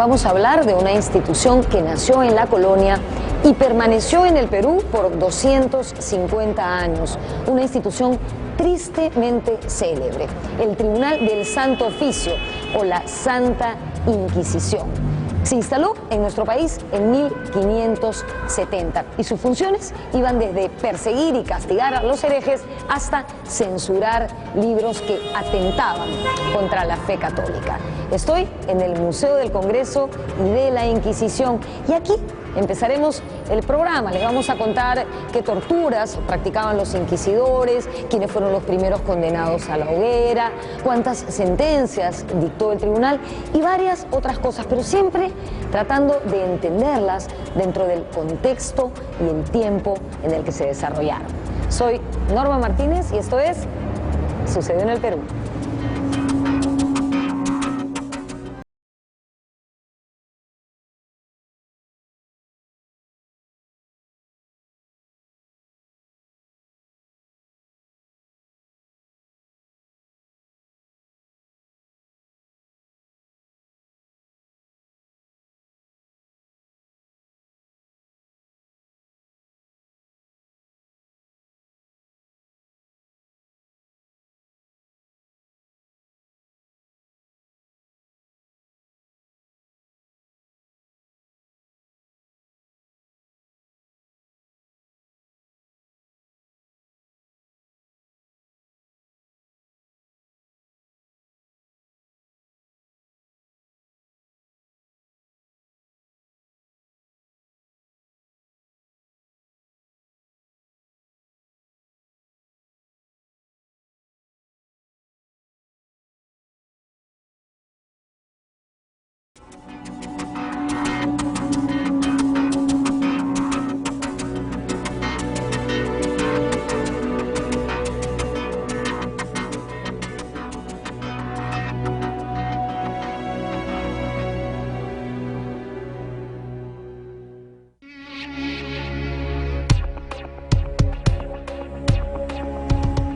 vamos a hablar de una institución que nació en la colonia y permaneció en el Perú por 250 años. Una institución tristemente célebre, el Tribunal del Santo Oficio o la Santa Inquisición. Se instaló en nuestro país en 1570 y sus funciones iban desde perseguir y castigar a los herejes hasta censurar libros que atentaban contra la fe católica. Estoy en el Museo del Congreso y de la Inquisición y aquí empezaremos el programa. Les vamos a contar qué torturas practicaban los inquisidores, quiénes fueron los primeros condenados a la hoguera, cuántas sentencias dictó el tribunal y varias otras cosas, pero siempre tratando de entenderlas dentro del contexto y el tiempo en el que se desarrollaron. Soy Norma Martínez y esto es Sucedió en el Perú.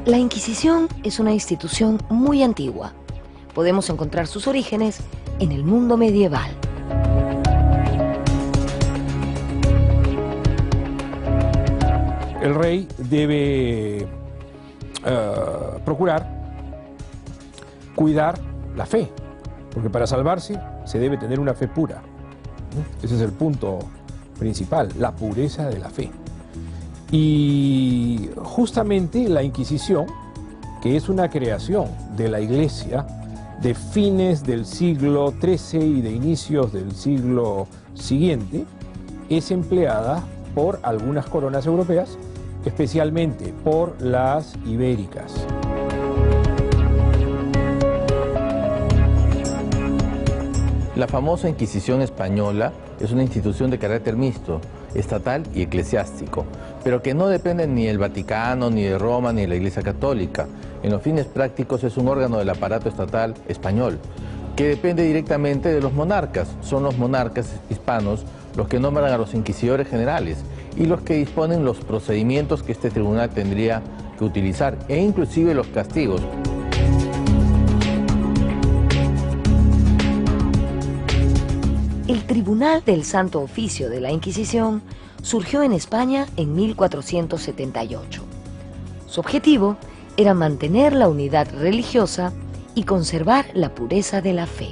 La Inquisición es una institución muy antigua. Podemos encontrar sus orígenes en el mundo medieval. El rey debe procurar cuidar la fe, porque para salvarse se debe tener una fe pura. Ese es el punto principal, la pureza de la fe. Y justamente la Inquisición, que es una creación de la Iglesia de fines del siglo XIII y de inicios del siglo siguiente, es empleada por algunas coronas europeas, especialmente por las ibéricas. La famosa Inquisición española es una institución de carácter mixto, estatal y eclesiástico, pero que no depende ni del Vaticano, ni de Roma, ni de la Iglesia Católica. En los fines prácticos es un órgano del aparato estatal español, que depende directamente de los monarcas. Son los monarcas hispanos los que nombran a los inquisidores generales y los que disponen los procedimientos que este tribunal tendría que utilizar, e inclusive los castigos. El Tribunal del Santo Oficio de la Inquisición surgió en España en 1478. Su objetivo era mantener la unidad religiosa y conservar la pureza de la fe.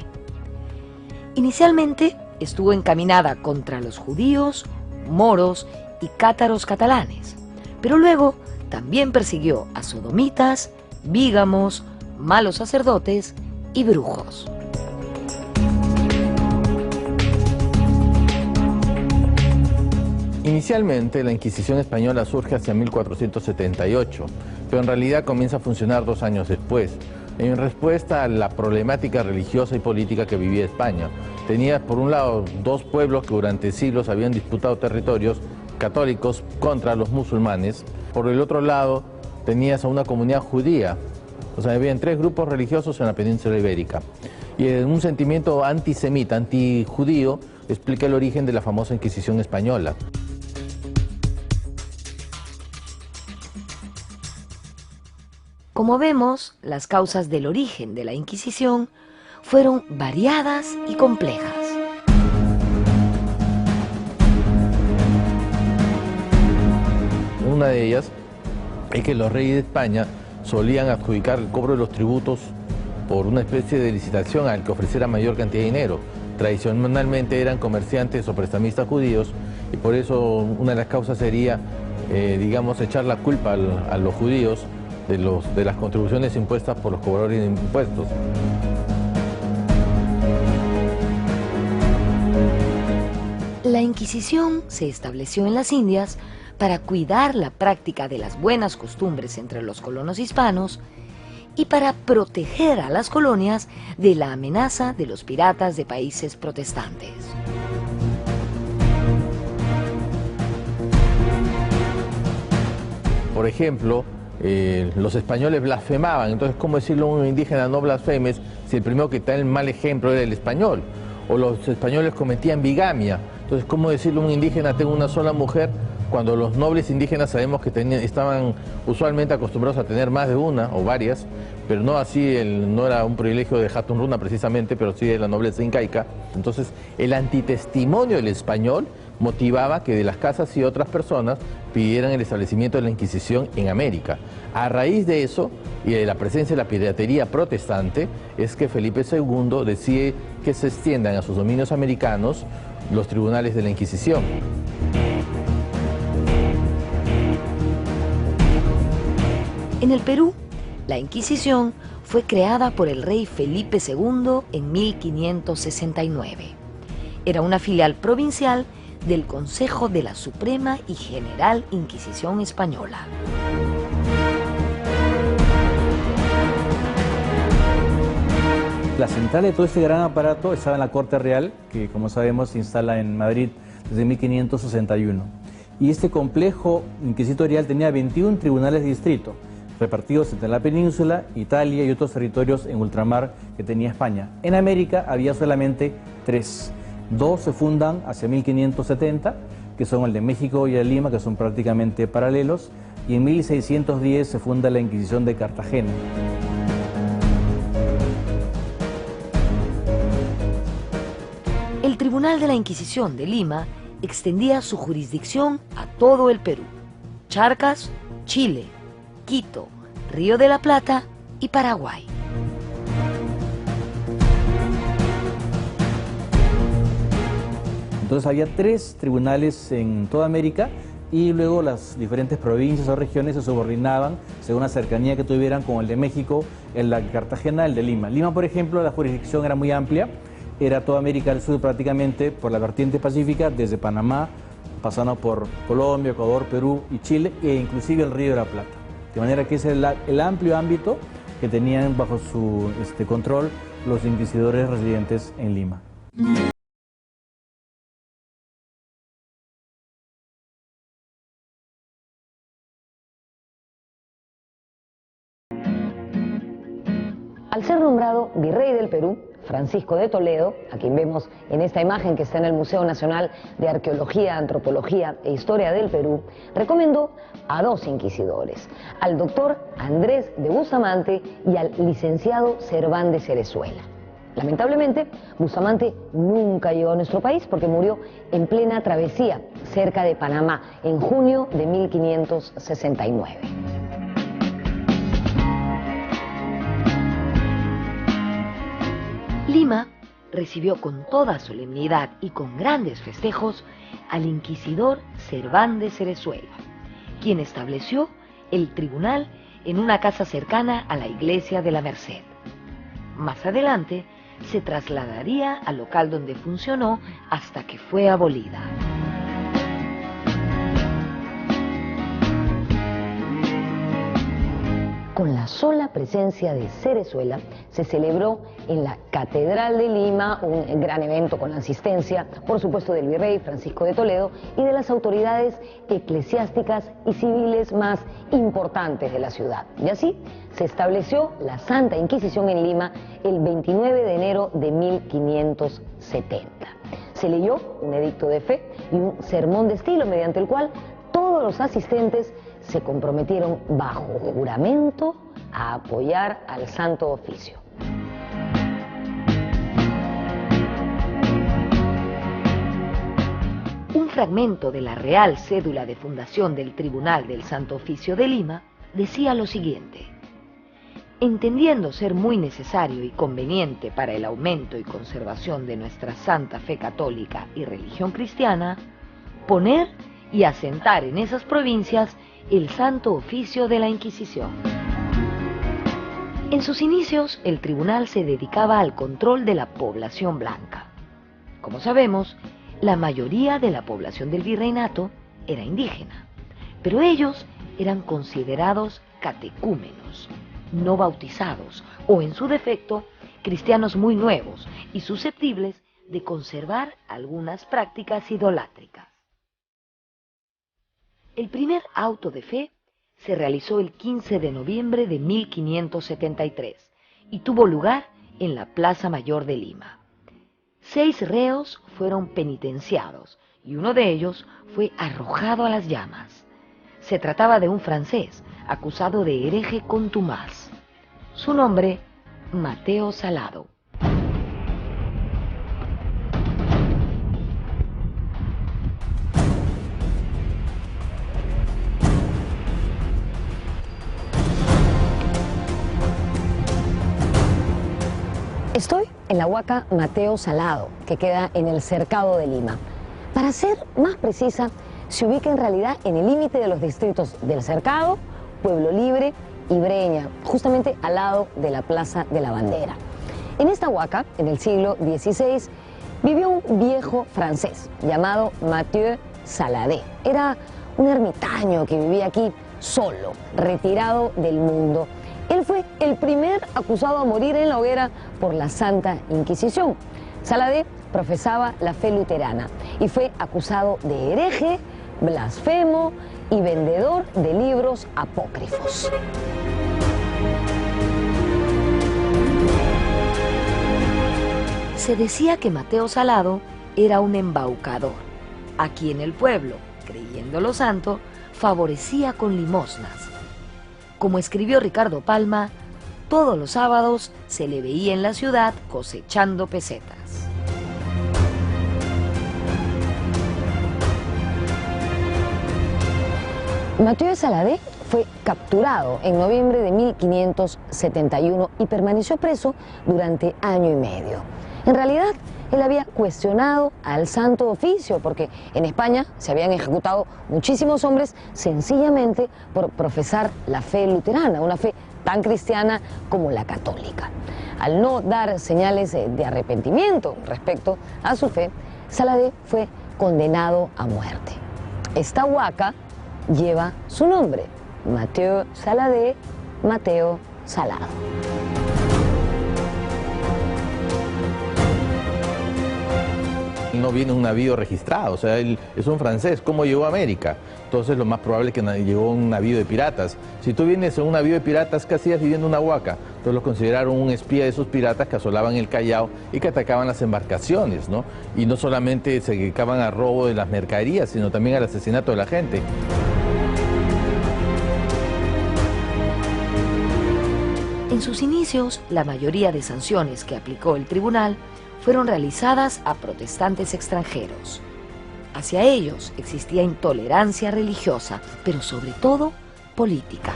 Inicialmente estuvo encaminada contra los judíos, moros y cátaros catalanes, pero luego también persiguió a sodomitas, bígamos, malos sacerdotes y brujos. Inicialmente, la Inquisición española surge hacia 1478, pero en realidad comienza a funcionar 2 años después, en respuesta a la problemática religiosa y política que vivía España. Tenía, por un lado, 2 pueblos que durante siglos habían disputado territorios católicos contra los musulmanes. Por el otro lado, tenías a una comunidad judía. O sea, habían 3 grupos religiosos en la península ibérica. Y en un sentimiento antisemita, antijudío, explica el origen de la famosa Inquisición española. Como vemos, las causas del origen de la Inquisición fueron variadas y complejas. Una de ellas es que los reyes de España solían adjudicar el cobro de los tributos por una especie de licitación al que ofreciera mayor cantidad de dinero. Tradicionalmente eran comerciantes o prestamistas judíos y por eso una de las causas sería, digamos, echar la culpa a los judíos de las contribuciones impuestas por los cobradores de impuestos. La Inquisición se estableció en las Indias para cuidar la práctica de las buenas costumbres entre los colonos hispanos y para proteger a las colonias de la amenaza de los piratas de países protestantes. Por ejemplo, los españoles blasfemaban, entonces ¿cómo decirle a un indígena no blasfemes si el primero que da el mal ejemplo era el español? O los españoles cometían bigamia, entonces ¿cómo decirle a un indígena tengo una sola mujer cuando los nobles indígenas sabemos que estaban usualmente acostumbrados a tener más de una o varias, pero no así, no era un privilegio de Hatun Runa precisamente, pero sí de la nobleza incaica? Entonces el antitestimonio del español motivaba que de las casas y otras personas pidieran el establecimiento de la Inquisición en América. A raíz de eso y de la presencia de la piratería protestante es que Felipe II decide que se extiendan a sus dominios americanos los tribunales de la Inquisición. En el Perú, la Inquisición fue creada por el rey Felipe II en 1569. Era una filial provincial del Consejo de la Suprema y General Inquisición Española. La central de todo este gran aparato estaba en la Corte Real, que como sabemos se instala en Madrid desde 1561. Y este complejo inquisitorial tenía 21 tribunales de distrito, repartidos entre la península, Italia y otros territorios en ultramar que tenía España. En América había solamente 3. 2 se fundan hacia 1570, que son el de México y el de Lima, que son prácticamente paralelos, y en 1610 se funda la Inquisición de Cartagena. El Tribunal de la Inquisición de Lima extendía su jurisdicción a todo el Perú: Charcas, Chile, Quito, Río de la Plata y Paraguay. Entonces había 3 tribunales en toda América y luego las diferentes provincias o regiones se subordinaban según la cercanía que tuvieran con el de México, el de Cartagena, el de Lima. Lima, por ejemplo, la jurisdicción era muy amplia, era toda América del Sur prácticamente por la vertiente pacífica, desde Panamá, pasando por Colombia, Ecuador, Perú y Chile, e inclusive el Río de la Plata. De manera que ese es el amplio ámbito que tenían bajo su control los inquisidores residentes en Lima. Al ser nombrado virrey del Perú, Francisco de Toledo, a quien vemos en esta imagen que está en el Museo Nacional de Arqueología, Antropología e Historia del Perú, recomendó a 2 inquisidores, al doctor Andrés de Bustamante y al licenciado Serván de Cerezuela. Lamentablemente, Bustamante nunca llegó a nuestro país porque murió en plena travesía cerca de Panamá en junio de 1569. Lima recibió con toda solemnidad y con grandes festejos al inquisidor Serván de Cerezuela, quien estableció el tribunal en una casa cercana a la iglesia de la Merced. Más adelante se trasladaría al local donde funcionó hasta que fue abolida. Con la sola presencia de Cerezuela se celebró en la Catedral de Lima un gran evento con la asistencia, por supuesto, del virrey Francisco de Toledo y de las autoridades eclesiásticas y civiles más importantes de la ciudad. Y así se estableció la Santa Inquisición en Lima el 29 de enero de 1570. Se leyó un edicto de fe y un sermón de estilo mediante el cual todos los asistentes se comprometieron bajo juramento a apoyar al Santo Oficio. fragmento de la Real Cédula de Fundación del Tribunal del Santo Oficio de Lima decía lo siguiente: entendiendo ser muy necesario y conveniente para el aumento y conservación de nuestra santa fe católica y religión cristiana, poner y asentar en esas provincias el Santo Oficio de la Inquisición. En sus inicios, el tribunal se dedicaba al control de la población blanca. Como sabemos, la mayoría de la población del virreinato era indígena, pero ellos eran considerados catecúmenos, no bautizados, o en su defecto, cristianos muy nuevos y susceptibles de conservar algunas prácticas idolátricas. El primer auto de fe se realizó el 15 de noviembre de 1573 y tuvo lugar en la Plaza Mayor de Lima. 6 reos fueron penitenciados y uno de ellos fue arrojado a las llamas. Se trataba de un francés acusado de hereje contumaz. Su nombre, Mateo Salado. Estoy en la huaca Mateo Salado, que queda en el Cercado de Lima. Para ser más precisa, se ubica en realidad en el límite de los distritos del Cercado, Pueblo Libre y Breña, justamente al lado de la Plaza de la Bandera. En esta huaca, en el siglo XVI, vivió un viejo francés llamado Mathieu Saladé. Era un ermitaño que vivía aquí solo, retirado del mundo. Él fue el primer acusado a morir en la hoguera por la Santa Inquisición. Saladé profesaba la fe luterana y fue acusado de hereje, blasfemo y vendedor de libros apócrifos. Se decía que Mateo Salado era un embaucador, a quien el pueblo, creyéndolo santo, favorecía con limosnas. Como escribió Ricardo Palma, todos los sábados se le veía en la ciudad cosechando pesetas. Mathieu Saladé fue capturado en noviembre de 1571 y permaneció preso durante año y medio. En realidad, él había cuestionado al Santo Oficio porque en España se habían ejecutado muchísimos hombres sencillamente por profesar la fe luterana, una fe tan cristiana como la católica. Al no dar señales de arrepentimiento respecto a su fe, Saladé fue condenado a muerte. Esta huaca lleva su nombre, Mathieu Saladé, Mateo Salado. No viene un navío registrado, o sea, él es un francés, ¿cómo llegó a América? Entonces lo más probable es que llegó un navío de piratas. Si tú vienes en un navío de piratas, ¿qué hacías viviendo en una huaca? Entonces lo consideraron un espía de esos piratas que asolaban el Callao y que atacaban las embarcaciones, ¿no? Y no solamente se dedicaban al robo de las mercaderías, sino también al asesinato de la gente. En sus inicios, la mayoría de sanciones que aplicó el tribunal fueron realizadas a protestantes extranjeros. Hacia ellos existía intolerancia religiosa, pero sobre todo política.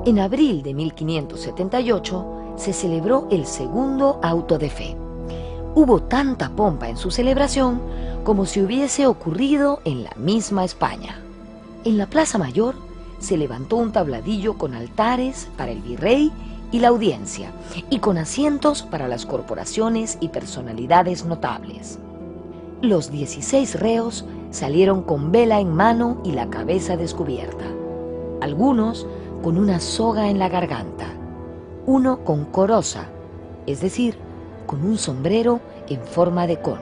En abril de 1578 se celebró el segundo auto de fe. Hubo tanta pompa en su celebración como si hubiese ocurrido en la misma España. En la Plaza Mayor se levantó un tabladillo con altares para el virrey y la audiencia, y con asientos para las corporaciones y personalidades notables. Los 16 reos salieron con vela en mano y la cabeza descubierta. Algunos con una soga en la garganta. uno con coroza, es decir, con un sombrero en forma de cono,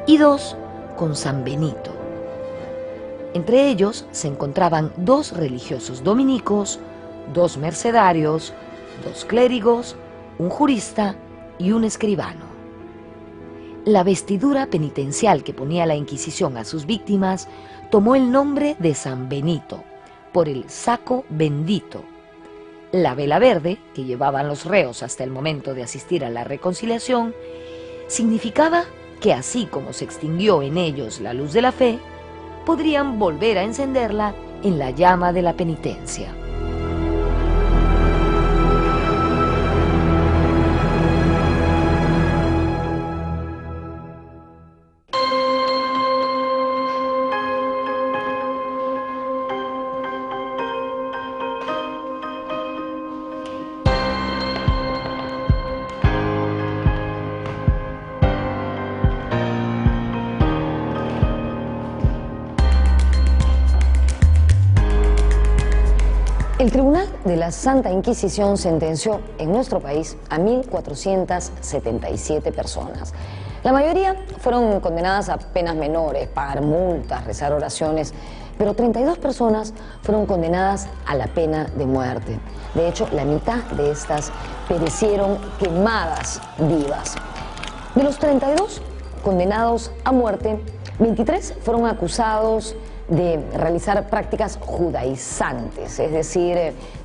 y 2 con San Benito. Entre ellos se encontraban 2 religiosos dominicos, 2 mercedarios, 2 clérigos, un jurista y un escribano. La vestidura penitencial que ponía la Inquisición a sus víctimas tomó el nombre de San Benito, por el saco bendito. La vela verde, que llevaban los reos hasta el momento de asistir a la reconciliación, significaba que así como se extinguió en ellos la luz de la fe, podrían volver a encenderla en la llama de la penitencia. El Tribunal de la Santa Inquisición sentenció en nuestro país a 1.477 personas. La mayoría fueron condenadas a penas menores, pagar multas, rezar oraciones, pero 32 personas fueron condenadas a la pena de muerte. De hecho, la mitad de estas perecieron quemadas vivas. De los 32 condenados a muerte, 23 fueron acusados de realizar prácticas judaizantes, es decir,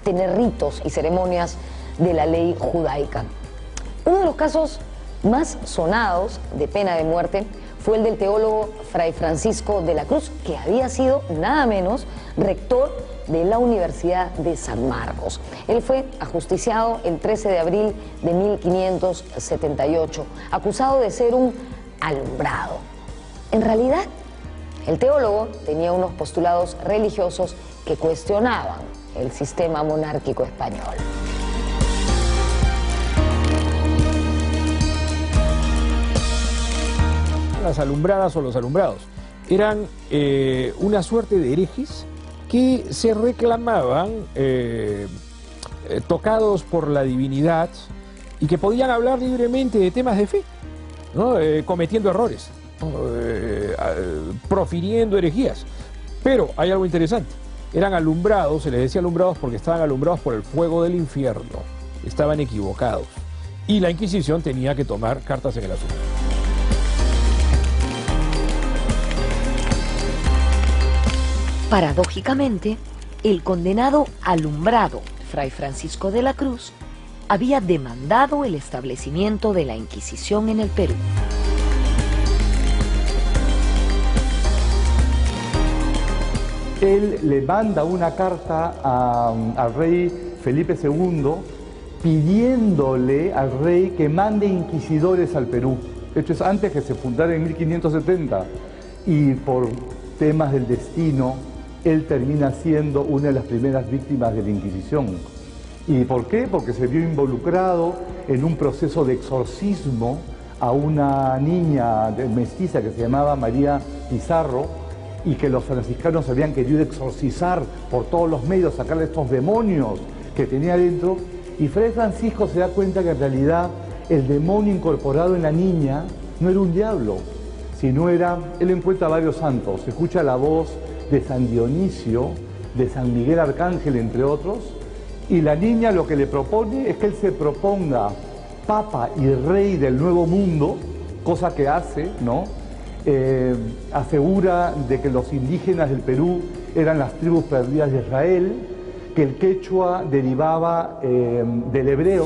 tener ritos y ceremonias de la ley judaica. Uno de los casos más sonados de pena de muerte fue el del teólogo Fray Francisco de la Cruz, que había sido nada menos rector de la Universidad de San Marcos. Él fue ajusticiado el 13 de abril de 1578, acusado de ser un alumbrado. En realidad, el teólogo tenía unos postulados religiosos que cuestionaban el sistema monárquico español. Las alumbradas o los alumbrados eran una suerte de herejes que se reclamaban tocados por la divinidad y que podían hablar libremente de temas de fe, ¿no? Cometiendo errores, profiriendo herejías. Pero hay algo interesante: eran alumbrados, se les decía alumbrados porque estaban alumbrados por el fuego del infierno, estaban equivocados, y la Inquisición tenía que tomar cartas en el asunto. Paradójicamente, el condenado alumbrado Fray Francisco de la Cruz había demandado el establecimiento de la Inquisición en el Perú. Él le manda una carta al rey Felipe II pidiéndole al rey que mande inquisidores al Perú. Esto es antes que se fundara en 1570, y por temas del destino, él termina siendo una de las primeras víctimas de la Inquisición. ¿Y por qué? Porque se vio involucrado en un proceso de exorcismo a una niña mestiza que se llamaba María Pizarro, y que los franciscanos habían querido exorcizar por todos los medios, sacarle estos demonios que tenía dentro. Y Fray Francisco se da cuenta que en realidad el demonio incorporado en la niña no era un diablo, sino era, él encuentra varios santos, escucha la voz de San Dionisio, de San Miguel Arcángel, entre otros, y la niña lo que le propone es que él se proponga papa y rey del Nuevo Mundo, cosa que hace, ¿no? Asegura de que los indígenas del Perú eran las tribus perdidas de Israel, que el quechua derivaba del hebreo.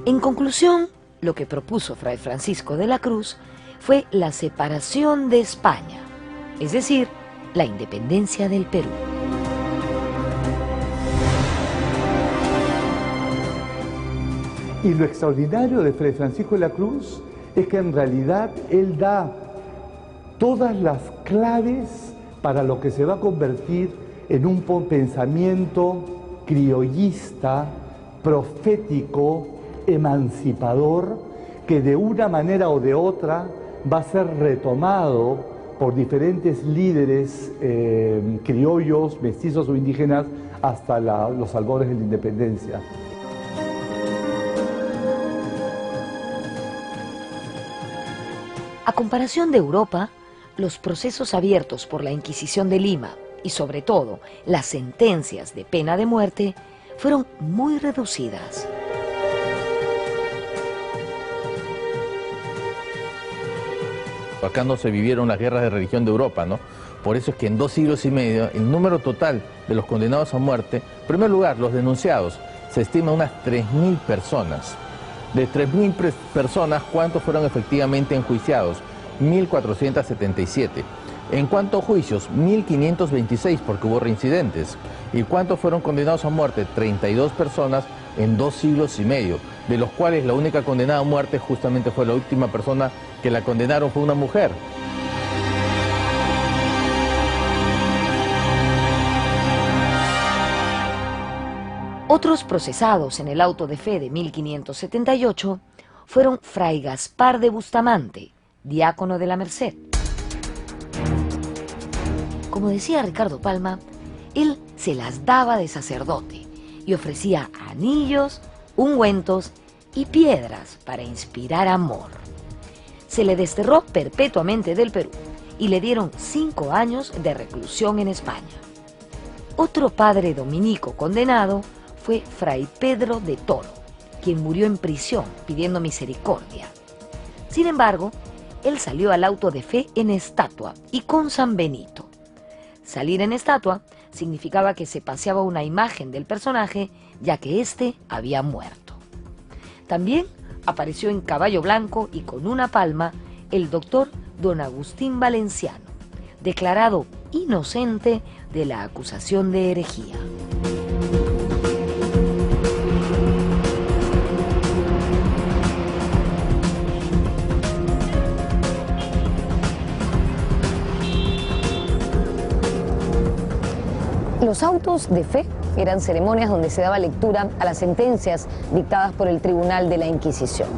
En conclusión, lo que propuso Fray Francisco de la Cruz fue la separación de España, es decir, la independencia del Perú. Y lo extraordinario de Fray Francisco de la Cruz es que en realidad él da todas las claves para lo que se va a convertir en un pensamiento criollista, profético, emancipador, que de una manera o de otra va a ser retomado por diferentes líderes criollos, mestizos o indígenas hasta los albores de la independencia. A comparación de Europa, los procesos abiertos por la Inquisición de Lima y sobre todo las sentencias de pena de muerte fueron muy reducidas. Acá no se vivieron las guerras de religión de Europa, ¿no? Por eso es que en 2 siglos y medio el número total de los condenados a muerte, en primer lugar los denunciados, se estima unas 3.000 personas. De 3.000 personas, ¿cuántos fueron efectivamente enjuiciados? 1.477. En cuanto a juicios, 1.526 porque hubo reincidentes. ¿Y cuántos fueron condenados a muerte? 32 personas en 2 siglos y medio, de los cuales la única condenada a muerte justamente fue la última persona que la condenaron, fue una mujer. Otros procesados en el auto de fe de 1578 fueron Fray Gaspar de Bustamante, diácono de la Merced. Como decía Ricardo Palma, él se las daba de sacerdote y ofrecía anillos, ungüentos y piedras para inspirar amor. Se le desterró perpetuamente del Perú y le dieron 5 años de reclusión en España. Otro padre dominico condenado fue Fray Pedro de Toro, quien murió en prisión pidiendo misericordia. Sin embargo, él salió al auto de fe en estatua y con San Benito. Salir en estatua significaba que se paseaba una imagen del personaje, ya que éste había muerto. También apareció en caballo blanco y con una palma el doctor don Agustín Valenciano, declarado inocente de la acusación de herejía. Los autos de fe eran ceremonias donde se daba lectura a las sentencias dictadas por el Tribunal de la Inquisición.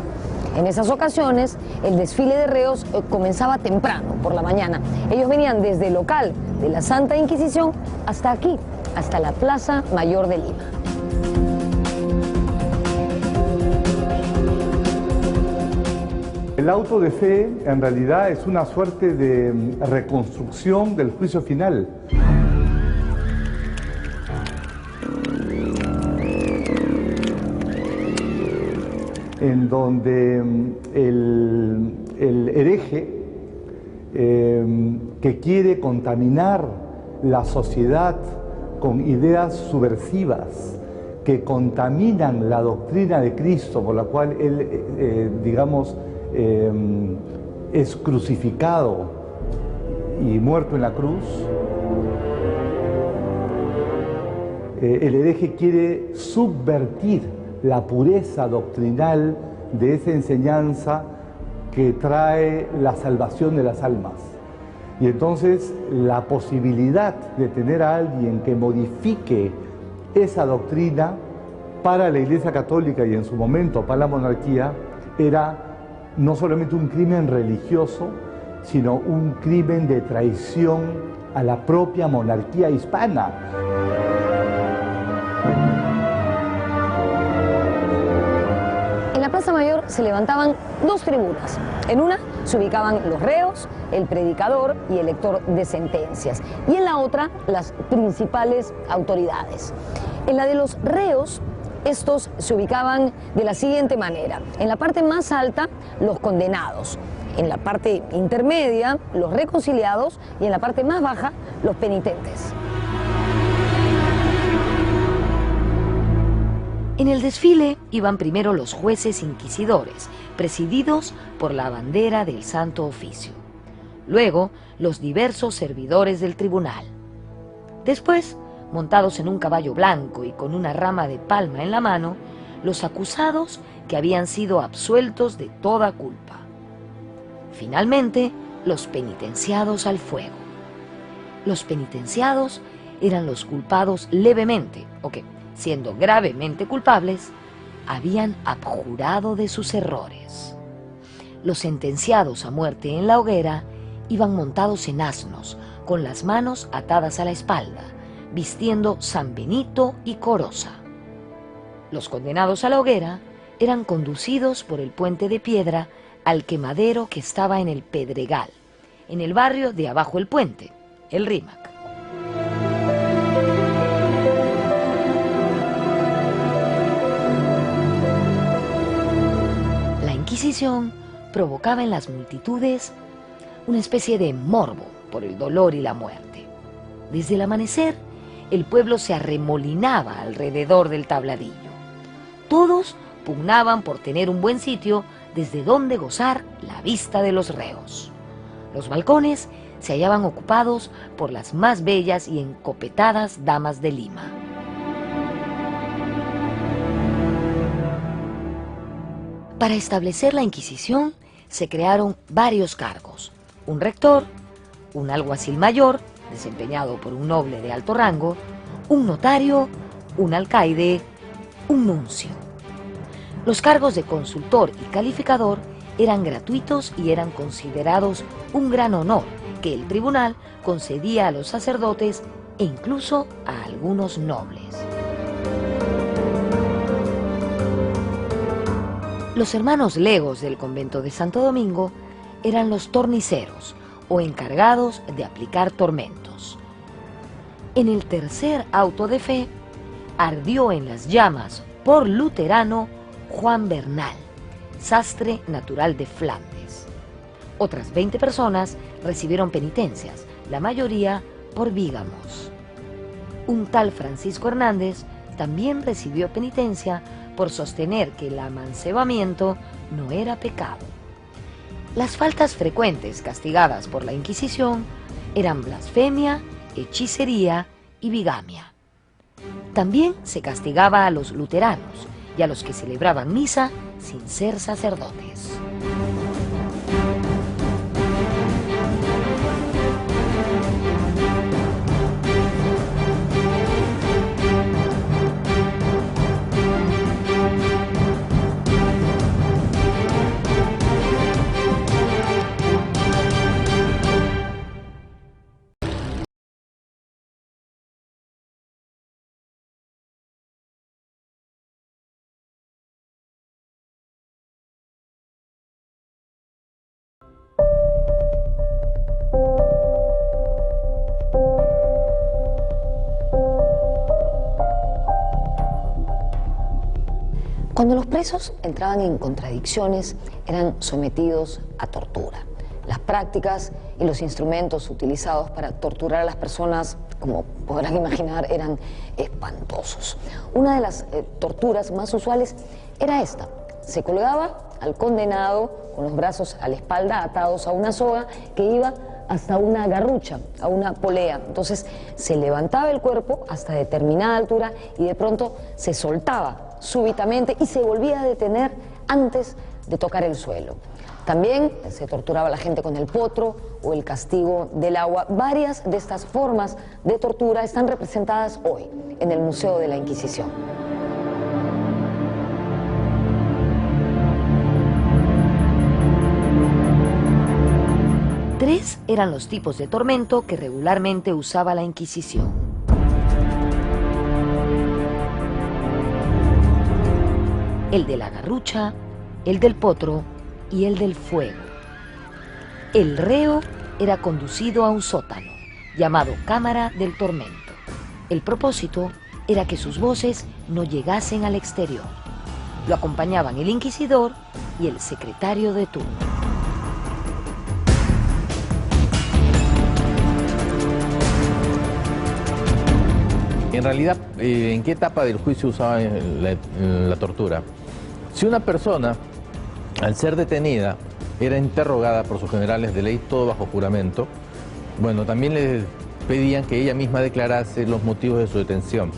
En esas ocasiones, el desfile de reos comenzaba temprano, por la mañana. Ellos venían desde el local de la Santa Inquisición hasta aquí, hasta la Plaza Mayor de Lima. El auto de fe, en realidad, es una suerte de reconstrucción del juicio final. En donde el hereje que quiere contaminar la sociedad con ideas subversivas que contaminan la doctrina de Cristo, por la cual él, es crucificado y muerto en la cruz, el hereje quiere subvertir la pureza doctrinal de esa enseñanza que trae la salvación de las almas. Y entonces la posibilidad de tener a alguien que modifique esa doctrina para la Iglesia Católica y en su momento para la monarquía era no solamente un crimen religioso, sino un crimen de traición a la propia monarquía hispana. En la Plaza Mayor se levantaban 2 tribunas. En una se ubicaban los reos, el predicador y el lector de sentencias. Y en la otra, las principales autoridades. En la de los reos, estos se ubicaban de la siguiente manera. En la parte más alta, los condenados. En la parte intermedia, los reconciliados. Y en la parte más baja, los penitentes. En el desfile iban primero los jueces inquisidores, presididos por la bandera del Santo Oficio. Luego, los diversos servidores del tribunal. Después, montados en un caballo blanco y con una rama de palma en la mano, los acusados que habían sido absueltos de toda culpa. Finalmente, los penitenciados al fuego. Los penitenciados eran los culpados levemente, o que, siendo gravemente culpables, habían abjurado de sus errores. Los sentenciados a muerte en la hoguera iban montados en asnos, con las manos atadas a la espalda, vistiendo San Benito y Coroza. Los condenados a la hoguera eran conducidos por el puente de piedra al quemadero que estaba en el Pedregal, en el barrio de abajo el puente, el Rímac. La Inquisición provocaba en las multitudes una especie de morbo por el dolor y la muerte. Desde el amanecer, el pueblo se arremolinaba alrededor del tabladillo. Todos pugnaban por tener un buen sitio desde donde gozar la vista de los reos. Los balcones se hallaban ocupados por las más bellas y encopetadas damas de Lima. Para establecer la Inquisición se crearon varios cargos: un rector, un alguacil mayor, desempeñado por un noble de alto rango, un notario, un alcaide, un nuncio. Los cargos de consultor y calificador eran gratuitos y eran considerados un gran honor que el tribunal concedía a los sacerdotes e incluso a algunos nobles. Los hermanos legos del convento de Santo Domingo eran los torniceros o encargados de aplicar tormentos. En el tercer auto de fe ardió en las llamas por luterano Juan Bernal, sastre natural de Flandes. Otras 20 personas recibieron penitencias, la mayoría por bígamos. Un tal Francisco Hernández también recibió penitencia por sostener que el amancebamiento no era pecado. Las faltas frecuentes castigadas por la Inquisición eran blasfemia, hechicería y bigamia. También se castigaba a los luteranos y a los que celebraban misa sin ser sacerdotes. Cuando los presos entraban en contradicciones, eran sometidos a tortura. Las prácticas y los instrumentos utilizados para torturar a las personas, como podrán imaginar, eran espantosos. Una de las torturas más usuales era esta. Se colgaba al condenado con los brazos a la espalda atados a una soga que iba hasta una garrucha, a una polea. Entonces se levantaba el cuerpo hasta determinada altura y de pronto se soltaba súbitamente y se volvía a detener antes de tocar el suelo. También se torturaba a la gente con el potro o el castigo del agua. Varias de estas formas de tortura están representadas hoy en el Museo de la Inquisición. Tres eran los tipos de tormento que regularmente usaba la Inquisición. El de la garrucha, el del potro y el del fuego. El reo era conducido a un sótano, llamado Cámara del Tormento. El propósito era que sus voces no llegasen al exterior. Lo acompañaban el inquisidor y el secretario de turno. En realidad, ¿en qué etapa del juicio usaba la tortura? Si una persona, al ser detenida, era interrogada por sus generales de ley, todo bajo juramento, bueno, también le pedían que ella misma declarase los motivos de su detención.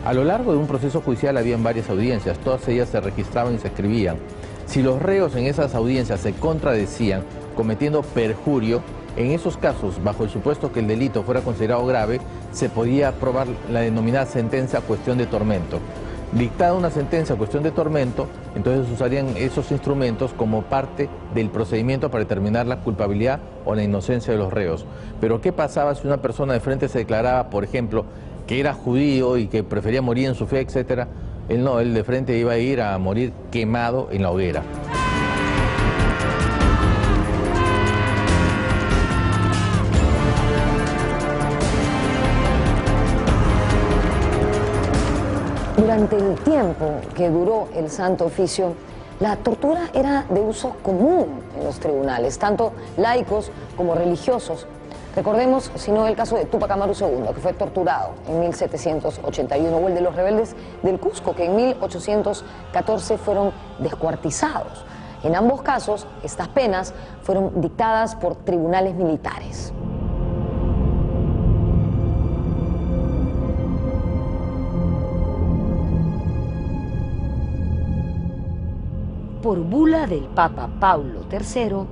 A lo largo de un proceso judicial habían varias audiencias, todas ellas se registraban y se escribían. Si los reos en esas audiencias se contradecían, cometiendo perjurio, en esos casos, bajo el supuesto que el delito fuera considerado grave, se podía aprobar la denominada sentencia a cuestión de tormento. Dictada una sentencia a cuestión de tormento, Entonces usarían esos instrumentos como parte del procedimiento para determinar la culpabilidad o la inocencia de los reos. Pero ¿qué pasaba si una persona de frente se declaraba, por ejemplo, que era judío y que prefería morir en su fe, etcétera? Él no, él de frente iba a ir a morir quemado en la hoguera. Durante el tiempo que duró el Santo Oficio, la tortura era de uso común en los tribunales, tanto laicos como religiosos. Recordemos, si no, el caso de Túpac Amaru II, que fue torturado en 1781, o el de los rebeldes del Cusco, que en 1814 fueron descuartizados. En ambos casos, estas penas fueron dictadas por tribunales militares. Por bula del Papa Paulo III,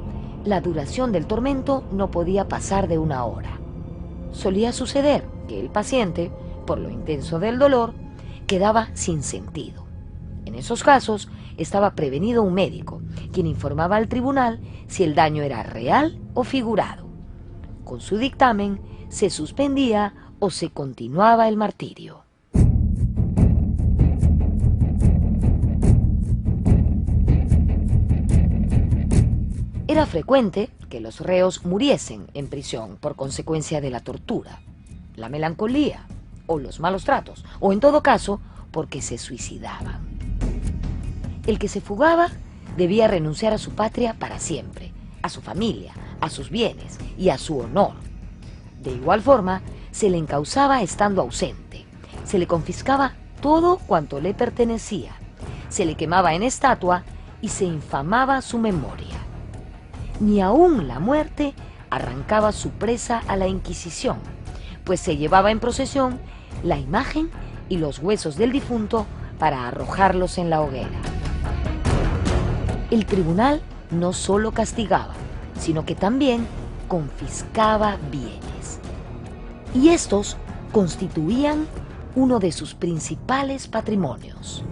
la duración del tormento no podía pasar de 1 hora. Solía suceder que el paciente, por lo intenso del dolor, quedaba sin sentido. En esos casos, estaba prevenido un médico, quien informaba al tribunal si el daño era real o figurado. Con su dictamen, se suspendía o se continuaba el martirio. Era frecuente que los reos muriesen en prisión por consecuencia de la tortura, la melancolía o los malos tratos, o en todo caso, porque se suicidaban. El que se fugaba debía renunciar a su patria para siempre, a su familia, a sus bienes y a su honor. De igual forma, se le encausaba estando ausente, se le confiscaba todo cuanto le pertenecía, se le quemaba en estatua y se infamaba su memoria. Ni aún la muerte arrancaba su presa a la Inquisición, pues se llevaba en procesión la imagen y los huesos del difunto para arrojarlos en la hoguera. El tribunal no solo castigaba, sino que también confiscaba bienes. Y estos constituían uno de sus principales patrimonios.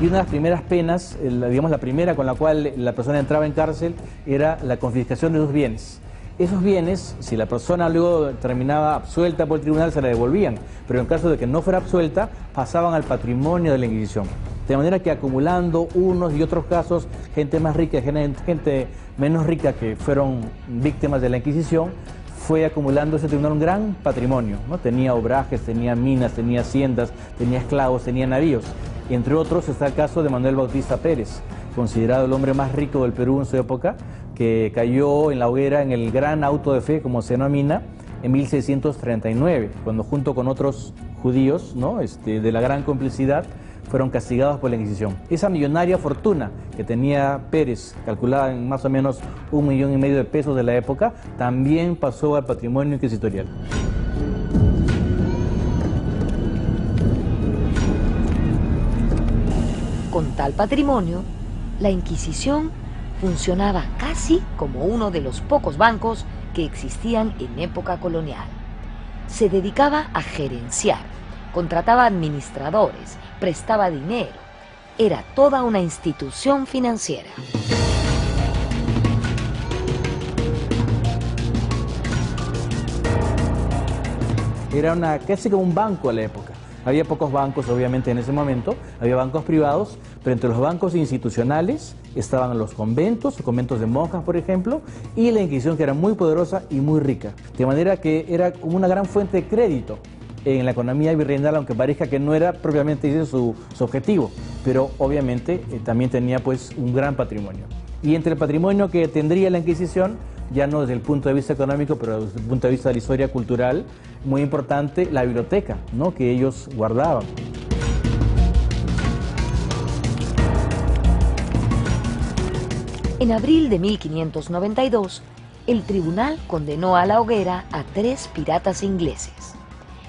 Y una de las primeras penas, digamos la primera con la cual la persona entraba en cárcel, era la confiscación de sus bienes. Esos bienes, si la persona luego terminaba absuelta por el tribunal, se la devolvían, pero en caso de que no fuera absuelta, pasaban al patrimonio de la Inquisición. De manera que acumulando unos y otros casos, gente más rica, gente menos rica que fueron víctimas de la Inquisición, fue acumulando ese tribunal un gran patrimonio, ¿no? Tenía obrajes, tenía minas, tenía haciendas, tenía esclavos, tenía navíos. Y entre otros está el caso de Manuel Bautista Pérez, considerado el hombre más rico del Perú en su época, que cayó en la hoguera en el gran auto de fe, como se denomina, en 1639, cuando junto con otros judíos, ¿no? De la gran complicidad, fueron castigados por la Inquisición. Esa millonaria fortuna que tenía Pérez, calculada en más o menos 1,5 millones de pesos de la época, también pasó al patrimonio inquisitorial. Con tal patrimonio, la Inquisición funcionaba casi como uno de los pocos bancos que existían en época colonial. Se dedicaba a gerenciar, contrataba administradores, prestaba dinero. Era toda una institución financiera. Era casi como un banco a la época. Había pocos bancos, obviamente, en ese momento, había bancos privados, pero entre los bancos institucionales estaban los conventos de monjas, por ejemplo, y la Inquisición, que era muy poderosa y muy rica. De manera que era como una gran fuente de crédito en la economía virreinal, aunque parezca que no era propiamente su objetivo, pero obviamente también tenía pues un gran patrimonio. Y entre el patrimonio que tendría la Inquisición, ya no desde el punto de vista económico, pero desde el punto de vista de la historia cultural, muy importante la biblioteca, ¿no? Que ellos guardaban. En abril de 1592, el tribunal condenó a la hoguera a 3 piratas ingleses.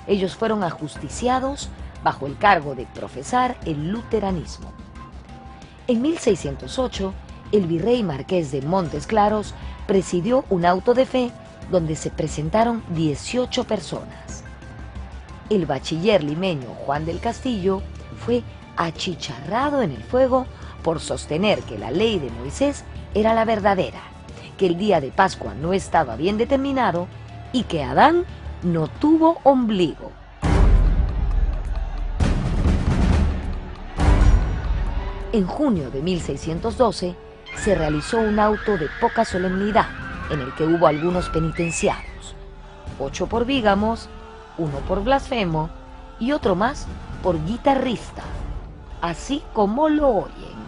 Ellos fueron ajusticiados bajo el cargo de profesar el luteranismo. En 1608, el virrey marqués de Montes Claros presidió un auto de fe donde se presentaron 18 personas. el bachiller limeño Juan del Castillo fue achicharrado en el fuego por sostener que la ley de Moisés era la verdadera, que el día de Pascua no estaba bien determinado y que Adán no tuvo ombligo. En junio de 1612 se realizó un auto de poca solemnidad en el que hubo algunos penitenciados, 8 por bígamos, 1 por blasfemo y otro más por guitarrista, así como lo oyen.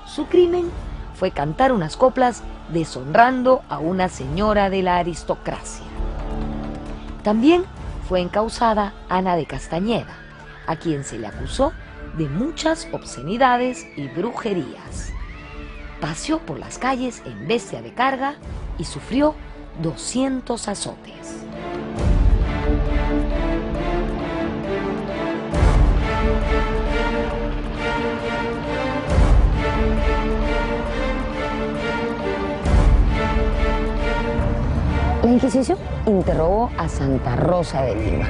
Su crimen fue cantar unas coplas deshonrando a una señora de la aristocracia. También fue encausada Ana de Castañeda, a quien se le acusó de muchas obscenidades y brujerías. Paseó por las calles en bestia de carga y sufrió 200 azotes. La Inquisición interrogó a Santa Rosa de Lima.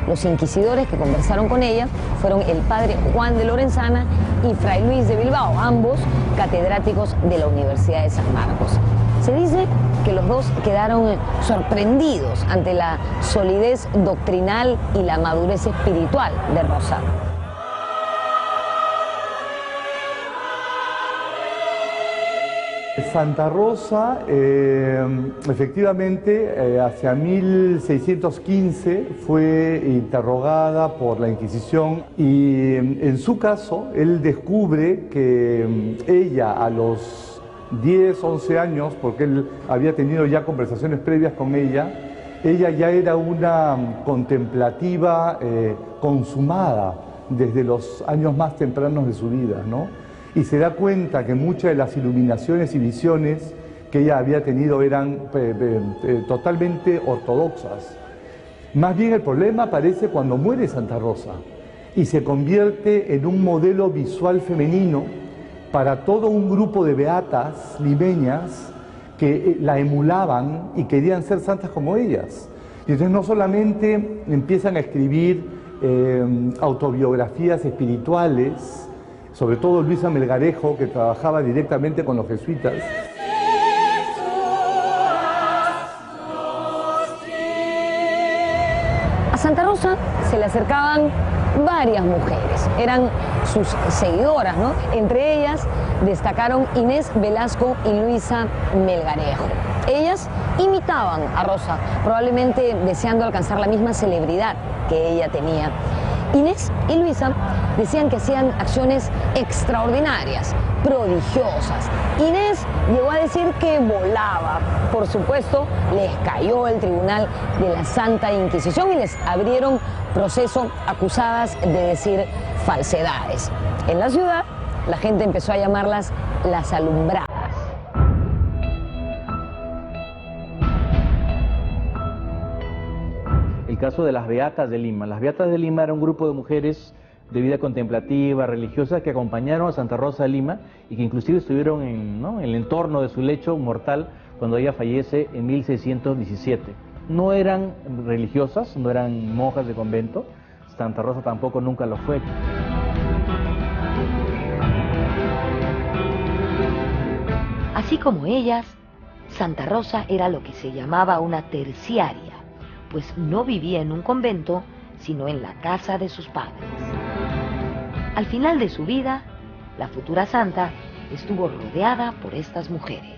Los inquisidores que conversaron con ella fueron el padre Juan de Lorenzana y Fray Luis de Bilbao, ambos catedráticos de la Universidad de San Marcos. Se dice que los dos quedaron sorprendidos ante la solidez doctrinal y la madurez espiritual de Rosa. Santa Rosa, efectivamente, hacia 1615 fue interrogada por la Inquisición y en su caso él descubre que ella a los 10, 11 años, porque él había tenido ya conversaciones previas con ella ya era una contemplativa consumada desde los años más tempranos de su vida, ¿no? Y se da cuenta que muchas de las iluminaciones y visiones que ella había tenido eran totalmente ortodoxas. Más bien el problema aparece cuando muere Santa Rosa y se convierte en un modelo visual femenino para todo un grupo de beatas limeñas que la emulaban y querían ser santas como ellas. Y entonces no solamente empiezan a escribir autobiografías espirituales, sobre todo Luisa Melgarejo, que trabajaba directamente con los jesuitas. A Santa Rosa se le acercaban varias mujeres, eran sus seguidoras, ¿no? Entre ellas destacaron Inés Velasco y Luisa Melgarejo. Ellas imitaban a Rosa, probablemente deseando alcanzar la misma celebridad que ella tenía. Inés y Luisa decían que hacían acciones extraordinarias, prodigiosas. Inés llegó a decir que volaba. Por supuesto, les cayó el tribunal de la Santa Inquisición y les abrieron proceso acusadas de decir falsedades. En la ciudad, la gente empezó a llamarlas las alumbradas. El caso de las Beatas de Lima. Las Beatas de Lima era un grupo de mujeres de vida contemplativa, religiosa, que acompañaron a Santa Rosa de Lima y que inclusive estuvieron en el entorno de su lecho mortal cuando ella fallece en 1617. No eran religiosas, no eran monjas de convento, Santa Rosa tampoco nunca lo fue. Así como ellas, Santa Rosa era lo que se llamaba una terciaria, pues no vivía en un convento, sino en la casa de sus padres. Al final de su vida, la futura santa estuvo rodeada por estas mujeres.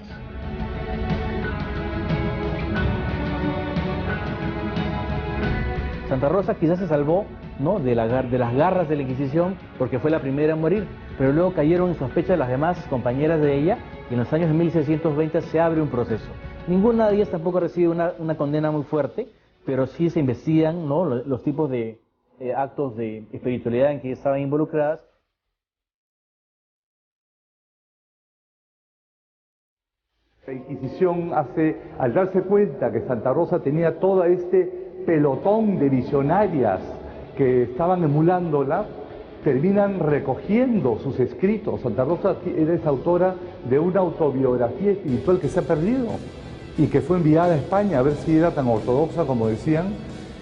Santa Rosa quizás se salvó, ¿no?, de las garras de la Inquisición porque fue la primera a morir, pero luego cayeron en sospecha de las demás compañeras de ella y en los años de 1620 se abre un proceso. Ninguna de ellas tampoco recibe una condena muy fuerte, pero sí se investigan, ¿no?, los tipos de actos de espiritualidad en que estaban involucradas. La Inquisición al darse cuenta que Santa Rosa tenía todo este pelotón de visionarias que estaban emulándola, terminan recogiendo sus escritos. Santa Rosa es autora de una autobiografía espiritual que se ha perdido y que fue enviada a España a ver si era tan ortodoxa como decían,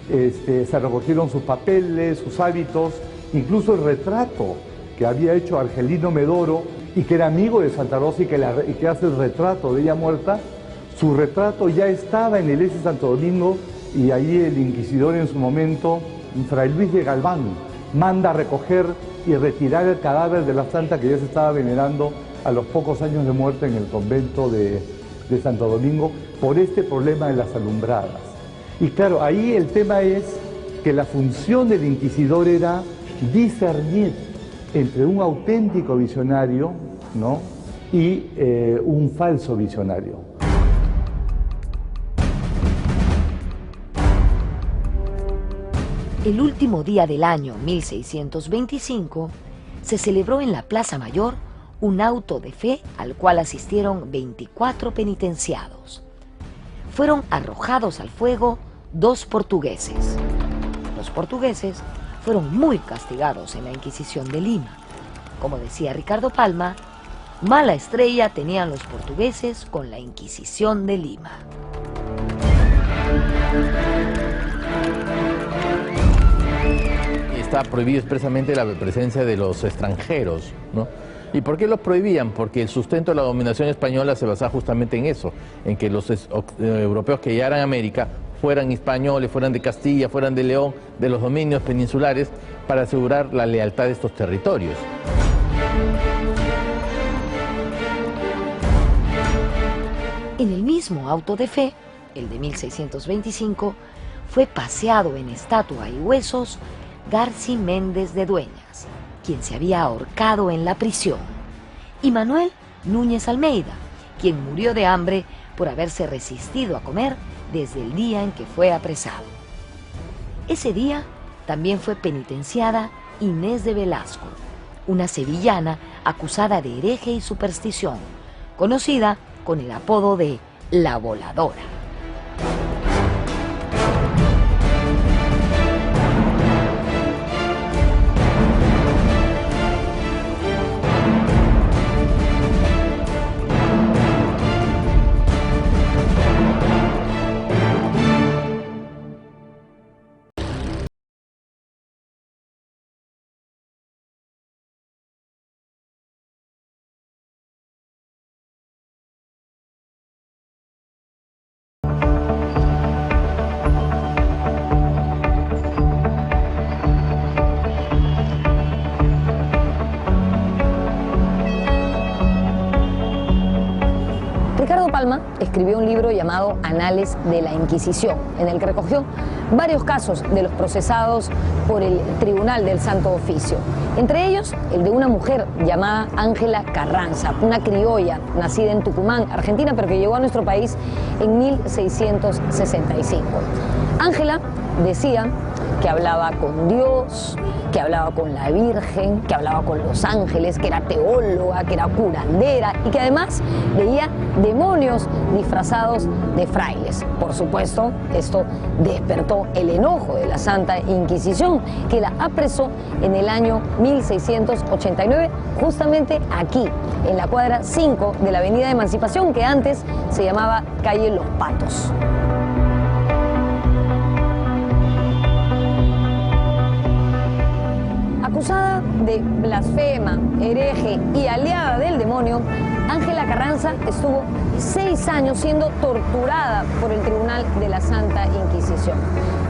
se recogieron sus papeles, sus hábitos, incluso el retrato que había hecho Argelino Medoro y que era amigo de Santa Rosa y que hace el retrato de ella muerta. Su retrato ya estaba en la iglesia de Santo Domingo y ahí el inquisidor en su momento, Fray Luis de Galván, manda a recoger y retirar el cadáver de la santa que ya se estaba venerando a los pocos años de muerte en el convento de Santo Domingo por este problema de las alumbradas. Y claro, ahí el tema es que la función del inquisidor era discernir entre un auténtico visionario, ¿no?, y un falso visionario. El último día del año 1625 se celebró en la Plaza Mayor un auto de fe al cual asistieron 24 penitenciados. Fueron arrojados al fuego 2 portugueses. Los portugueses fueron muy castigados en la Inquisición de Lima. Como decía Ricardo Palma, mala estrella tenían los portugueses con la Inquisición de Lima. Está prohibido expresamente la presencia de los extranjeros, ¿no? ¿Y por qué los prohibían? Porque el sustento de la dominación española se basaba justamente en eso, en que los europeos que llegaran a América fueran españoles, fueran de Castilla, fueran de León, de los dominios peninsulares, para asegurar la lealtad de estos territorios. En el mismo auto de fe, el de 1625, fue paseado en estatua y huesos Garci Méndez de Dueñas, quien se había ahorcado en la prisión, y Manuel Núñez Almeida, quien murió de hambre por haberse resistido a comer desde el día en que fue apresado. Ese día también fue penitenciada Inés de Velasco, una sevillana acusada de hereje y superstición, conocida con el apodo de La Voladora. Ricardo Palma escribió un libro llamado Anales de la Inquisición, en el que recogió varios casos de los procesados por el Tribunal del Santo Oficio. Entre ellos, el de una mujer llamada Ángela Carranza, una criolla nacida en Tucumán, Argentina, pero que llegó a nuestro país en 1665. Ángela decía que hablaba con Dios, que hablaba con la Virgen, que hablaba con los ángeles, que era teóloga, que era curandera y que además veía demonios disfrazados de frailes. Por supuesto, esto despertó el enojo de la Santa Inquisición, que la apresó en el año 1689, justamente aquí, en la cuadra 5 de la Avenida de Emancipación, que antes se llamaba Calle Los Patos. Acusada de blasfema, hereje y aliada del demonio, Ángela Carranza estuvo 6 años siendo torturada por el Tribunal de la Santa Inquisición.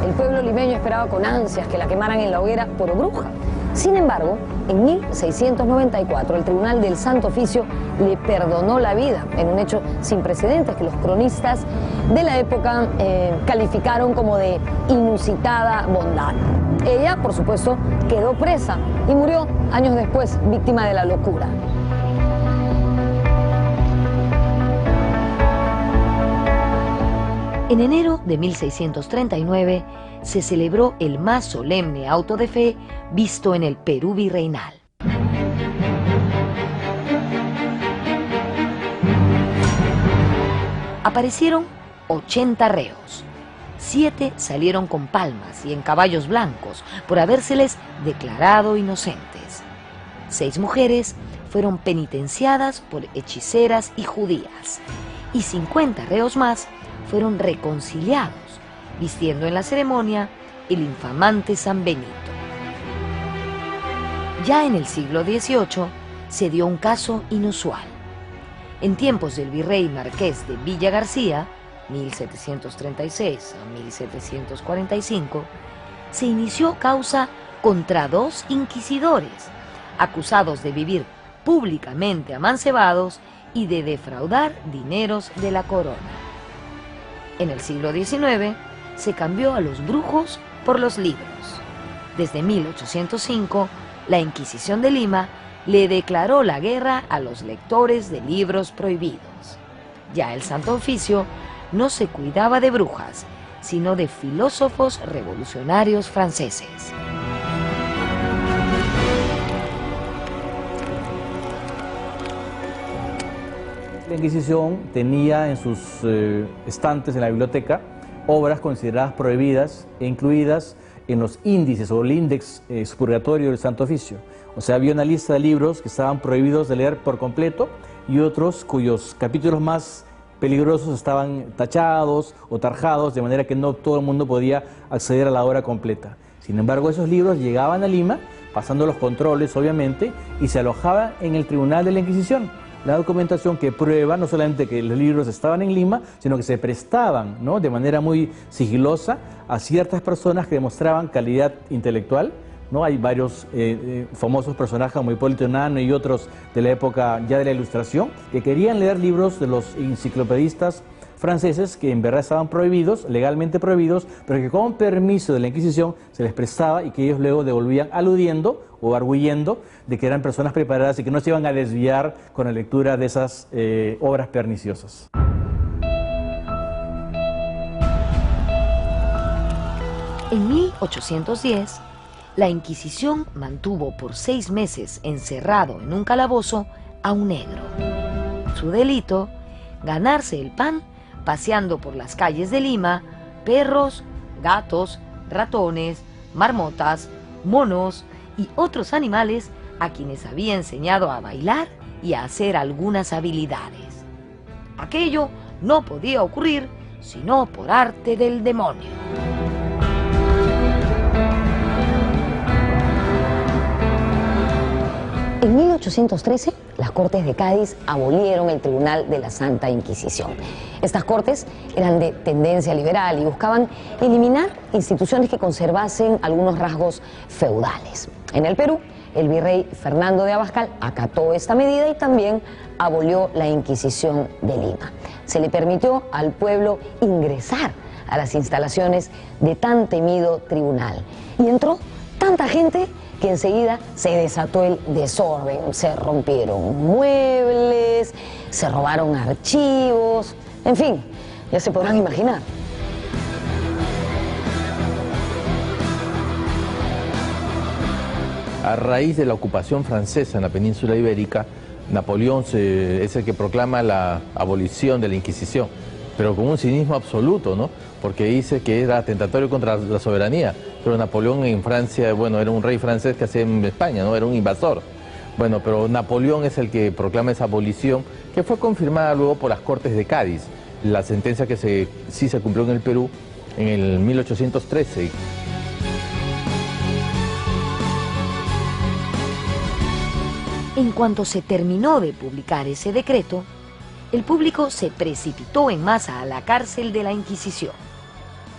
El pueblo limeño esperaba con ansias que la quemaran en la hoguera por bruja. Sin embargo, en 1694 el Tribunal del Santo Oficio le perdonó la vida en un hecho sin precedentes que los cronistas de la época calificaron como de inusitada bondad. Ella, por supuesto, quedó presa y murió años después, víctima de la locura. En enero de 1639 se celebró el más solemne auto de fe visto en el Perú virreinal. Aparecieron 80 reos. 7 salieron con palmas y en caballos blancos por habérseles declarado inocentes. 6 mujeres fueron penitenciadas por hechiceras y judías, y 50 reos más fueron reconciliados, vistiendo en la ceremonia el infamante San Benito. Ya en el siglo XVIII se dio un caso inusual. En tiempos del virrey marqués de Villa García, 1736 a 1745, se inició causa contra 2 inquisidores, acusados de vivir públicamente amancebados y de defraudar dineros de la corona. En el siglo XIX se cambió a los brujos por los libros. Desde 1805, la Inquisición de Lima le declaró la guerra a los lectores de libros prohibidos. Ya el Santo Oficio no se cuidaba de brujas, sino de filósofos revolucionarios franceses. La Inquisición tenía en sus estantes en la biblioteca obras consideradas prohibidas e incluidas en los índices o el índice expurgatorio del Santo Oficio. O sea, había una lista de libros que estaban prohibidos de leer por completo y otros cuyos capítulos más peligrosos estaban tachados o tarjados, de manera que no todo el mundo podía acceder a la obra completa. Sin embargo, esos libros llegaban a Lima, pasando los controles, obviamente, y se alojaban en el Tribunal de la Inquisición. La documentación que prueba no solamente que los libros estaban en Lima, sino que se prestaban, ¿no?, de manera muy sigilosa a ciertas personas que demostraban calidad intelectual, ¿no? Hay varios famosos personajes como Hipólito Unanue y otros de la época ya de la Ilustración que querían leer libros de los enciclopedistas franceses que en verdad estaban prohibidos, legalmente prohibidos, pero que con permiso de la Inquisición se les prestaba y que ellos luego devolvían aludiendo o arguyendo de que eran personas preparadas y que no se iban a desviar con la lectura de esas obras perniciosas. En 1810, la Inquisición mantuvo por 6 meses encerrado en un calabozo a un negro. Su delito, ganarse el pan paseando por las calles de Lima perros, gatos, ratones, marmotas, monos y otros animales a quienes había enseñado a bailar y a hacer algunas habilidades. Aquello no podía ocurrir sino por arte del demonio. En 1813, las Cortes de Cádiz abolieron el Tribunal de la Santa Inquisición. Estas cortes eran de tendencia liberal y buscaban eliminar instituciones que conservasen algunos rasgos feudales. En el Perú, el virrey Fernando de Abascal acató esta medida y también abolió la Inquisición de Lima. Se le permitió al pueblo ingresar a las instalaciones de tan temido tribunal. Y entró tanta gente que enseguida se desató el desorden. Se rompieron muebles, se robaron archivos, en fin, ya se podrán imaginar. A raíz de la ocupación francesa en la península ibérica, Napoleón es el que proclama la abolición de la Inquisición, pero con un cinismo absoluto, ¿no? Porque dice que era atentatorio contra la soberanía. Pero Napoleón en Francia, bueno, era un rey francés que hacía en España, ¿no? Era un invasor. Bueno, pero Napoleón es el que proclama esa abolición, que fue confirmada luego por las Cortes de Cádiz. La sentencia que sí se cumplió en el Perú en el 1813. En cuanto se terminó de publicar ese decreto, el público se precipitó en masa a la cárcel de la Inquisición.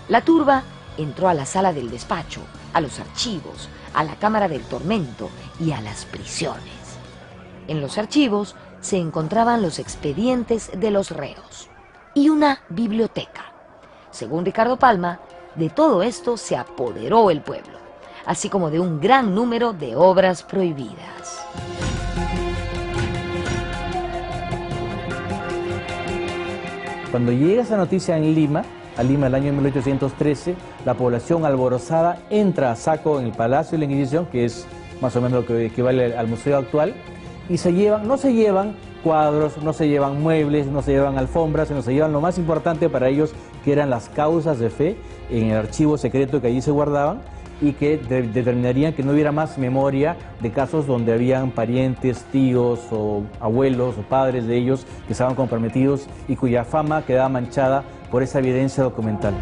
La turba entró a la sala del despacho, a los archivos, a la cámara del tormento y a las prisiones. En los archivos se encontraban los expedientes de los reos y una biblioteca. Según Ricardo Palma, de todo esto se apoderó el pueblo, así como de un gran número de obras prohibidas. Cuando llega esa noticia en Lima, a Lima el año 1813, la población alborozada entra a saco en el Palacio de la Inquisición, que es más o menos lo que equivale al museo actual, y no se llevan cuadros, no se llevan muebles, no se llevan alfombras, sino se llevan lo más importante para ellos, que eran las causas de fe en el archivo secreto que allí se guardaban, y que determinarían que no hubiera más memoria de casos donde habían parientes, tíos o abuelos o padres de ellos que estaban comprometidos y cuya fama quedaba manchada por esa evidencia documental.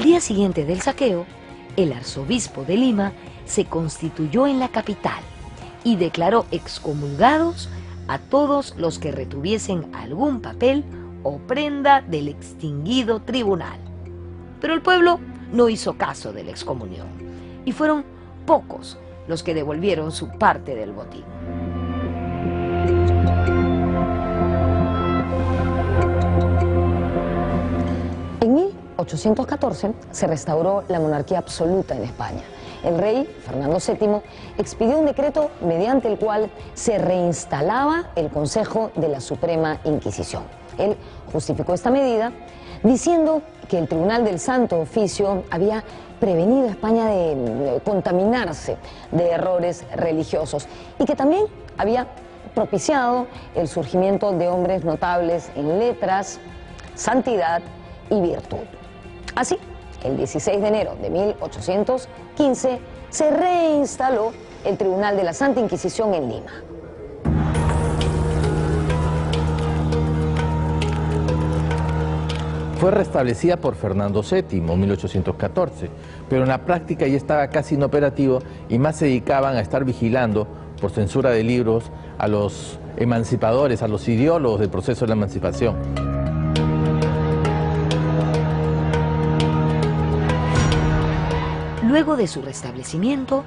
Al día siguiente del saqueo, el arzobispo de Lima se constituyó en la capital y declaró excomulgados a todos los que retuviesen algún papel o prenda del extinguido tribunal. Pero el pueblo no hizo caso de la excomunión y fueron pocos los que devolvieron su parte del botín. En 1814 se restauró la monarquía absoluta en España. El rey, Fernando VII, expidió un decreto mediante el cual se reinstalaba el Consejo de la Suprema Inquisición. Él justificó esta medida diciendo que el Tribunal del Santo Oficio había prevenido a España de contaminarse de errores religiosos y que también había propiciado el surgimiento de hombres notables en letras, santidad y virtud. Así, el 16 de enero de 1815 se reinstaló el Tribunal de la Santa Inquisición en Lima. Fue restablecida por Fernando VII en 1814, pero en la práctica ya estaba casi inoperativo y más se dedicaban a estar vigilando, por censura de libros, a los emancipadores, a los ideólogos del proceso de la emancipación. Luego de su restablecimiento,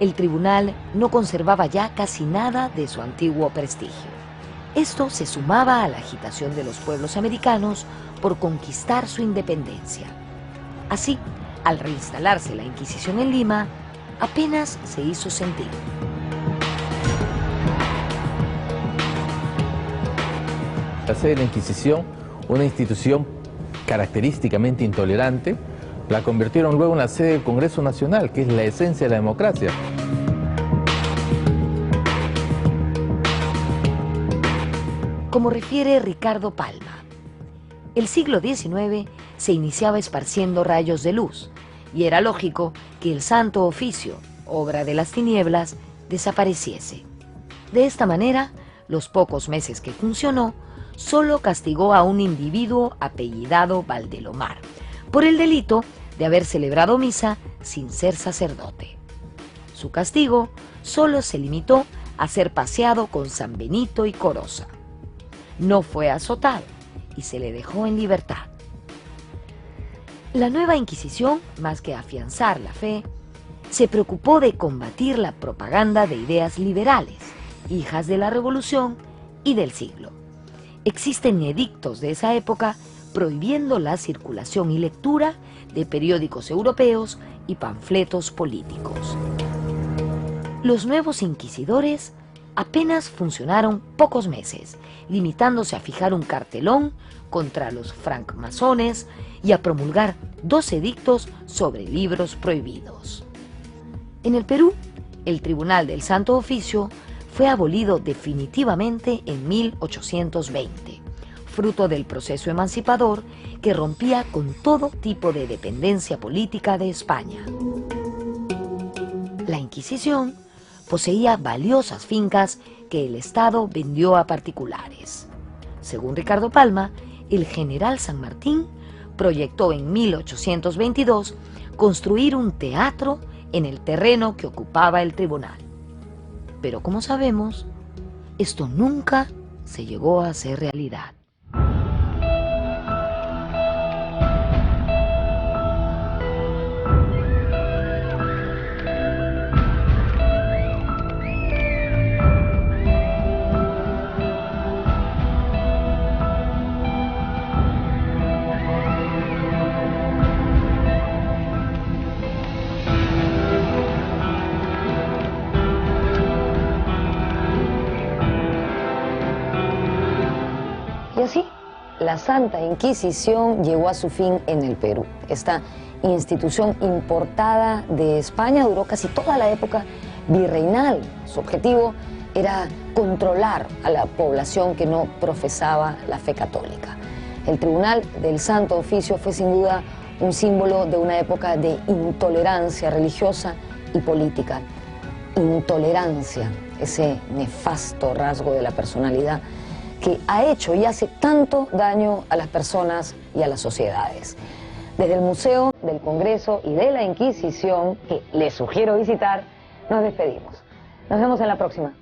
el tribunal no conservaba ya casi nada de su antiguo prestigio. Esto se sumaba a la agitación de los pueblos americanos por conquistar su independencia. Así, al reinstalarse la Inquisición en Lima, apenas se hizo sentir. La sede de la Inquisición, una institución característicamente intolerante, la convirtieron luego en la sede del Congreso Nacional, que es la esencia de la democracia. Como refiere Ricardo Palma, el siglo XIX se iniciaba esparciendo rayos de luz y era lógico que el Santo Oficio, obra de las tinieblas, desapareciese. De esta manera, los pocos meses que funcionó, solo castigó a un individuo apellidado Valdelomar por el delito de haber celebrado misa sin ser sacerdote. Su castigo solo se limitó a ser paseado con San Benito y Coroza. No fue azotado y se le dejó en libertad. La nueva Inquisición, más que afianzar la fe, se preocupó de combatir la propaganda de ideas liberales, hijas de la Revolución y del siglo. Existen edictos de esa época prohibiendo la circulación y lectura de periódicos europeos y panfletos políticos. Los nuevos inquisidores apenas funcionaron pocos meses, limitándose a fijar un cartelón contra los francmasones y a promulgar 2 edictos sobre libros prohibidos. En el Perú, el Tribunal del Santo Oficio fue abolido definitivamente en 1820, fruto del proceso emancipador que rompía con todo tipo de dependencia política de España. La Inquisición poseía valiosas fincas que el Estado vendió a particulares. Según Ricardo Palma, el general San Martín proyectó en 1822 construir un teatro en el terreno que ocupaba el tribunal. Pero como sabemos, esto nunca se llegó a hacer realidad. Y así, la Santa Inquisición llegó a su fin en el Perú. Esta institución importada de España duró casi toda la época virreinal. Su objetivo era controlar a la población que no profesaba la fe católica. El Tribunal del Santo Oficio fue sin duda un símbolo de una época de intolerancia religiosa y política. Intolerancia, ese nefasto rasgo de la personalidad que ha hecho y hace tanto daño a las personas y a las sociedades. Desde el Museo del Congreso y de la Inquisición, que les sugiero visitar, nos despedimos. Nos vemos en la próxima.